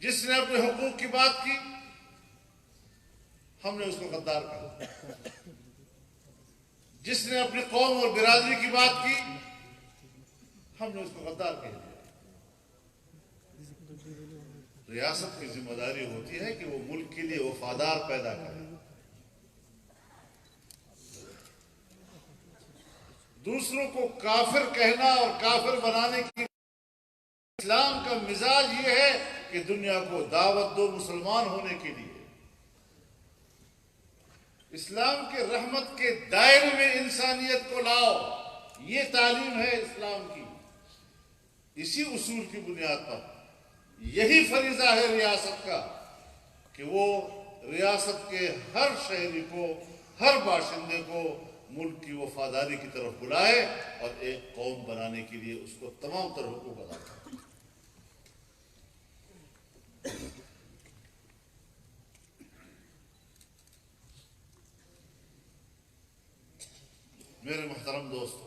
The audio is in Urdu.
جس نے اپنے حقوق کی بات کی ہم نے اس کو غدار کہا، جس نے اپنی قوم اور برادری کی بات کی ہم نے اس کو غدار کہہ دیا۔ ریاست کی ذمہ داری ہوتی ہے کہ وہ ملک کے لیے وفادار پیدا کرے، دوسروں کو کافر کہنا اور کافر بنانے کی اسلام کا مزاج یہ ہے کہ دنیا کو دعوت دو مسلمان ہونے کے لیے، اسلام کے رحمت کے دائرے میں انسانیت کو لاؤ، یہ تعلیم ہے اسلام کی۔ اسی اصول کی بنیاد پر یہی فریضہ ہے ریاست کا کہ وہ ریاست کے ہر شہری کو، ہر باشندے کو ملک کی وفاداری کی طرف بلائے اور ایک قوم بنانے کے لیے اس کو تمام تر حقوق ادا کرے۔ میرے محترم دوستو،